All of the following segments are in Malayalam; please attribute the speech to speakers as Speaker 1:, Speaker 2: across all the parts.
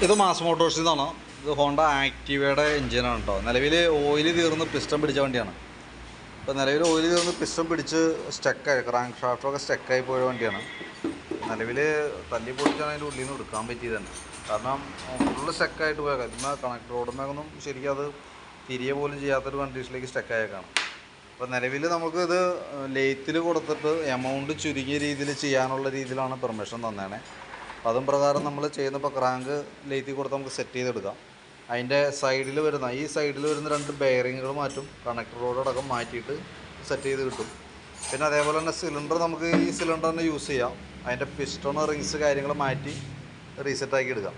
Speaker 1: ഇത് മാസ് മോട്ടോഴ്സിൽ നിന്നാണ്. ഇത് ഹോണ്ട ആക്റ്റീവയുടെ എഞ്ചിനാണ് കേട്ടോ. നിലവിൽ ഓയിൽ തീർന്ന് പിസ്റ്റൺ പിടിച്ച വണ്ടിയാണ്. ഇപ്പോൾ നിലവിൽ ഓയിൽ തീർന്ന് പിസ്റ്റൺ പിടിച്ച് സ്റ്റക്കായി, ക്രാങ്ക് ഷാഫ്റ്റൊക്കെ സ്റ്റക്കായി പോയ വണ്ടിയാണ്. നിലവിൽ തല്ലി പൊളിച്ചാണ് അതിൻ്റെ ഉള്ളിൽ നിന്ന് എടുക്കാൻ പറ്റിയത് തന്നെ. കാരണം ഫുള്ള് സ്റ്റക്കായിട്ട് പോയേക്കാം. ഇന്ന് കണക്ട് റോഡുമേക്കൊന്നും ശരിക്കും അത് തിരികെ പോലും ചെയ്യാത്തൊരു കണ്ടീഷനിലേക്ക് സ്റ്റക്കായേക്കാണ്. അപ്പോൾ നിലവിൽ നമുക്കിത് ലെയ്ത്തിൽ കൊടുത്തിട്ട് എമൗണ്ട് ചുരുങ്ങിയ രീതിയിൽ ചെയ്യാനുള്ള രീതിയിലാണ് പെർമിഷൻ തന്നേണേ. അപ്പോൾ അതും പ്രകാരം നമ്മൾ ചെയ്യുന്നപ്പോൾ ക്രാങ്ക് ലെയ്ത്തിൽ കൊടുത്ത് നമുക്ക് സെറ്റ് ചെയ്തെടുക്കാം. അതിൻ്റെ സൈഡിൽ വരുന്ന ഈ സൈഡിൽ വരുന്ന 2 ബെയറിങ്ങുകൾ മാറ്റും, കണക്ടർ റോഡടക്കം മാറ്റിയിട്ട് സെറ്റ് ചെയ്ത് കിട്ടും. പിന്നെ അതേപോലെ തന്നെ സിലിണ്ടർ നമുക്ക് ഈ സിലിണ്ടർ തന്നെ യൂസ് ചെയ്യാം. അതിൻ്റെ പിസ്റ്റൺ റിങ്സ് കാര്യങ്ങൾ മാറ്റി റീസെറ്റാക്കി എടുക്കാം.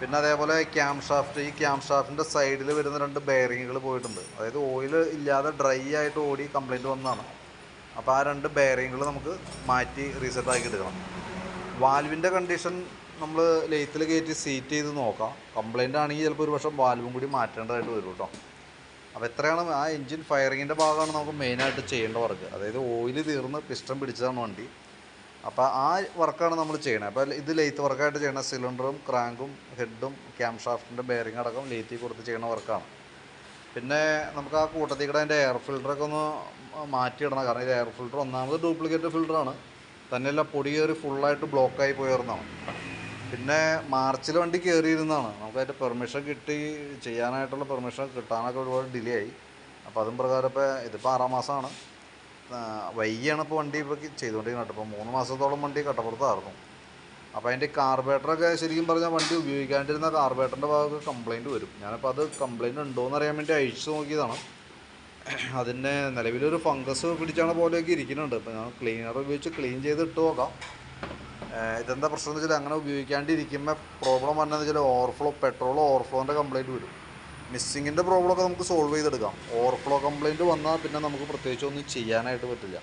Speaker 1: പിന്നെ അതേപോലെ ക്യാം ഷാഫ്റ്റ്, ഈ ക്യാം ഷാഫ്റ്റിൻ്റെ സൈഡിൽ വരുന്ന 2 ബെയറിങ്ങുകൾ പോയിട്ടുണ്ട്. അതായത് ഓയിൽ ഇല്ലാതെ ഡ്രൈ ആയിട്ട് ഓടി കംപ്ലൈൻറ്റ് വന്നതാണ്. അപ്പോൾ ആ 2 ബെയറിങ്ങുകൾ നമുക്ക് മാറ്റി റീസെറ്റാക്കി എടുക്കണം. വാൽവിൻ്റെ കണ്ടീഷൻ നമ്മൾ ലെയ്ത്തിൽ കയറ്റി സീറ്റ് ചെയ്ത് നോക്കാം. കംപ്ലൈൻ്റ് ആണെങ്കിൽ ചിലപ്പോൾ ഒരു വർഷം വാൽവും കൂടി മാറ്റേണ്ടതായിട്ട് വരും കേട്ടോ. അപ്പോൾ എത്രയാണ് ആ എൻജിൻ ഫയറിങ്ങിൻ്റെ ഭാഗമാണ് നമുക്ക് മെയിനായിട്ട് ചെയ്യേണ്ട വർക്ക്. അതായത് ഓയിൽ തീർന്ന് പിസ്റ്റൺ പിടിച്ചതാണ് വണ്ടി. അപ്പോൾ ആ വർക്കാണ് നമ്മൾ ചെയ്യണത്. അപ്പോൾ ഇത് ലെയ്ത്ത് വർക്കായിട്ട് ചെയ്യണ സിലിണ്ടറും ക്രാങ്കും ഹെഡും ക്യാം ഷാഫ്റ്റിൻ്റെ ബെയറിംഗ് അടക്കം ലെയ്ത്തിൽ കൊടുത്ത് ചെയ്യുന്ന വർക്കാണ്. പിന്നെ നമുക്ക് ആ കൂട്ടത്തിൽ കൂടെ അതിൻ്റെ എയർ ഫിൽറ്ററൊക്കെ ഒന്ന് മാറ്റിയിടണം. കാരണം ഇത് എയർ ഫിൽറ്റർ ഒന്നാമത് ഡ്യൂപ്ലിക്കേറ്റ് ഫിൽറ്ററാണ്, തന്നെയല്ല പൊടി കയറി ഫുള്ളായിട്ട് ബ്ലോക്കായി പോയിരുന്നതാണ്. പിന്നെ മാർച്ചിൽ വണ്ടി കയറിയിരുന്നതാണ്. നമുക്കതിൻ്റെ പെർമിഷൻ കിട്ടി ചെയ്യാനായിട്ടുള്ള പെർമിഷൻ കിട്ടാനൊക്കെ ഒരുപാട് ഡിലേ ആയി. അപ്പോൾ അതും പ്രകാരം ഇപ്പോൾ ഇതിപ്പോൾ 6ാം മാസമാണ്, വൈകിയാണ് ഇപ്പോൾ വണ്ടി ഇപ്പോൾ ചെയ്തുകൊണ്ടിരിക്കുന്നത്. ഇപ്പോൾ 3 മാസത്തോളം വണ്ടി കട്ടപ്പുറത്തായിരുന്നു. അപ്പോൾ അതിൻ്റെ കാർബേറ്ററൊക്കെ ശരിക്കും പറഞ്ഞാൽ വണ്ടി ഉപയോഗിക്കാണ്ടിരുന്ന കാർബേറ്ററിൻ്റെ ഭാഗത്ത് കംപ്ലയിൻറ്റ് വരും. ഞാനിപ്പോൾ അത് കംപ്ലയിൻറ്റ് ഉണ്ടോയെന്ന് അറിയാൻ വേണ്ടി അഴിച്ചു നോക്കിയതാണ്. അതിൻ്റെ നിലവിലൊരു ഫംഗസ് പിടിച്ചാണ് പോലെയൊക്കെ ഇരിക്കുന്നുണ്ട്. ഇപ്പോൾ ഞാൻ ക്ലീനർ ഉപയോഗിച്ച് ക്ലീൻ ചെയ്ത് ഇട്ട് നോക്കാം. ഇതെന്താ പ്രശ്നം എന്ന് വെച്ചാൽ അങ്ങനെ ഉപയോഗിക്കാണ്ടിരിക്കുമ്പോൾ പ്രോബ്ലം വന്നതെന്ന് വെച്ചാൽ ഓവർഫ്ലോ, പെട്രോൾ ഓവർഫ്ലോൻ്റെ കംപ്ലയിൻറ്റ് വരും. മിസ്സിങ്ങിൻ്റെ പ്രോബ്ലമൊക്കെ നമുക്ക് സോൾവ് ചെയ്തെടുക്കാം. ഓവർഫ്ലോ കംപ്ലയിൻറ്റ് വന്നാൽ പിന്നെ നമുക്ക് പ്രത്യേകിച്ച് ഒന്നും ചെയ്യാനായിട്ട് പറ്റില്ല.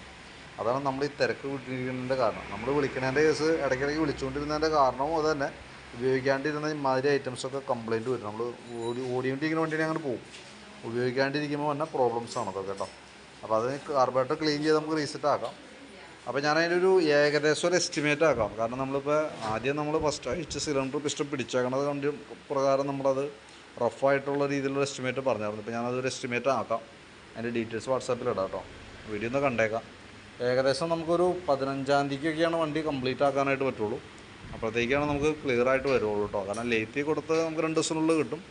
Speaker 1: അതാണ് നമ്മൾ ഈ തിരക്ക് വിട്ടിരിക്കുന്നതിൻ്റെ കാരണം. നമ്മൾ വിളിക്കുന്നതിൻ്റെ കേസ് ഇടയ്ക്കിടയ്ക്ക് വിളിച്ചുകൊണ്ടിരുന്നതിൻ്റെ കാരണവും അത് തന്നെ. ഉപയോഗിക്കാണ്ടിരുന്ന ഇമാതിരി ഐറ്റംസൊക്കെ കംപ്ലയിൻറ്റ് വരും. നമ്മൾ ഓടിക്കൊണ്ടിരിക്കുന്ന വണ്ടിനെ അങ്ങനെ പോകും. ഉപയോഗിക്കാണ്ടിരിക്കുമ്പോൾ തന്നെ പ്രോബ്ലംസാണ് അതൊക്കെ കേട്ടോ. അപ്പോൾ അത് കാർബറേറ്റർ ക്ലീൻ ചെയ്ത് നമുക്ക് റീസെറ്റ് ആക്കാം. അപ്പോൾ ഞാനതിൻ്റെ ഒരു ഏകദേശം ഒരു എസ്റ്റിമേറ്റ് ആക്കാം. കാരണം നമ്മളിപ്പോൾ ആദ്യം നമ്മൾ ഫസ്റ്റ് അഴിച്ച് സിലിണ്ടർ പിസ്റ്റൺ പിടിച്ചേക്കണത് കണ്ട് പ്രകാരം നമ്മളത് റഫായിട്ടുള്ള രീതിയിലുള്ള എസ്റ്റിമേറ്റ് പറഞ്ഞായിരുന്നു. ഇപ്പോൾ ഞാനതൊരു എസ്റ്റിമേറ്റ് ആക്കാം. അതിൻ്റെ ഡീറ്റെയിൽസ് വാട്സാപ്പിൽ ഇടാം കേട്ടോ. വീഡിയോ ഒന്ന് കണ്ടേക്കാം. ഏകദേശം നമുക്കൊരു 15-ാം തീയതിക്കൊക്കെയാണ് വണ്ടി കംപ്ലീറ്റ് ആക്കാനായിട്ട് പറ്റുള്ളൂ. അപ്പോഴത്തേക്കാണ് നമുക്ക് ക്ലിയർ ആയിട്ട് വരുള്ളൂ കേട്ടോ. കാരണം ലേറ്റ് കൊടുത്ത് നമുക്ക് 2 ദിവസത്തിനുള്ളിൽ കിട്ടും.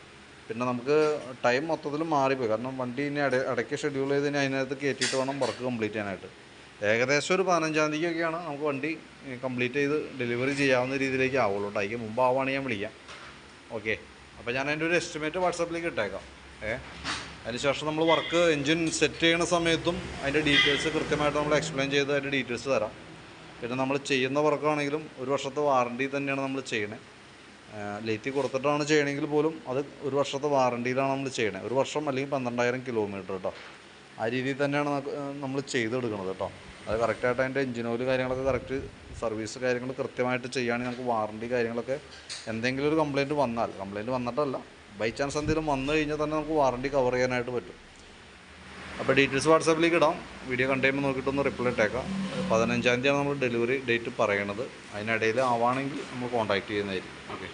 Speaker 1: പിന്നെ നമുക്ക് ടൈം മൊത്തത്തിൽ മാറിപ്പോയി. കാരണം വണ്ടി ഇനി ഇടയ്ക്ക് ഷെഡ്യൂൾ ചെയ്ത് ഇനി അതിനകത്ത് കയറ്റിയിട്ട് വേണം വർക്ക് കംപ്ലീറ്റ് ചെയ്യാനായിട്ട്. ഏകദേശം ഒരു 15-ാം തീയതിക്കൊക്കെയാണ് നമുക്ക് വണ്ടി കംപ്ലീറ്റ് ചെയ്ത് ഡെലിവറി ചെയ്യാവുന്ന രീതിയിലേക്ക് ആവുള്ളൂ കേട്ടോ. അതിന് മുമ്പ് ആവുകയാണെങ്കിൽ ഞാൻ വിളിക്കാം. ഓക്കെ, അപ്പോൾ ഞാൻ അതിൻ്റെ ഒരു എസ്റ്റിമേറ്റ് വാട്സാപ്പിലേക്ക് ഇട്ടേക്കാം. അതിനുശേഷം നമ്മൾ വർക്ക് എൻജിൻ സെറ്റ് ചെയ്യുന്ന സമയത്തും അതിൻ്റെ ഡീറ്റെയിൽസ് കൃത്യമായിട്ട് നമ്മൾ എക്സ്പ്ലെയിൻ ചെയ്ത് അതിൻ്റെ ഡീറ്റെയിൽസ് തരാം. പിന്നെ നമ്മൾ ചെയ്യുന്ന വർക്കാണെങ്കിലും 1 വർഷത്തെ വാറണ്ടി തന്നെയാണ് നമ്മൾ ചെയ്യണത്. ലേറ്റ് കൊടുത്തിട്ടാണ് ചെയ്യണമെങ്കിൽ പോലും അത് 1 വർഷത്തെ വാറണ്ടിയിലാണ് നമ്മൾ ചെയ്യണത്. 1 വർഷം അല്ലെങ്കിൽ 12,000 കിലോമീറ്റർ കേട്ടോ. ആ രീതിയിൽ തന്നെയാണ് നമ്മൾ ചെയ്തെടുക്കുന്നത് കേട്ടോ. അത് കറക്റ്റായിട്ട് അതിൻ്റെ എൻജിൻ ഓയിൽ കാര്യങ്ങളൊക്കെ കറക്റ്റ് സർവീസ് കാര്യങ്ങൾ കൃത്യമായിട്ട് ചെയ്യുകയാണെങ്കിൽ നമുക്ക് വാറണ്ടി കാര്യങ്ങളൊക്കെ എന്തെങ്കിലും ഒരു കംപ്ലയിൻറ്റ് വന്നിട്ടല്ല, ബൈ ചാൻസ് എന്തെങ്കിലും വന്നു കഴിഞ്ഞാൽ തന്നെ നമുക്ക് വാറണ്ടി കവർ ചെയ്യാനായിട്ട് പറ്റും. അപ്പോൾ ഡീറ്റെയിൽസ് വാട്സാപ്പിലേക്ക് ഇടാം. വീഡിയോ കണ്ടുകഴിയുമ്പോൾ നോക്കിയിട്ടൊന്ന് റിപ്ലൈ ഇട്ടേക്കാം. 15-ാം തീയതിയാണ് നമ്മൾ ഡെലിവറി ഡേറ്റ് പറയണത്. അതിനിടയിൽ ആവുകയാണെങ്കിൽ നമ്മൾ കോൺടാക്റ്റ് ചെയ്യുന്നതായിരിക്കും. ഓക്കെ.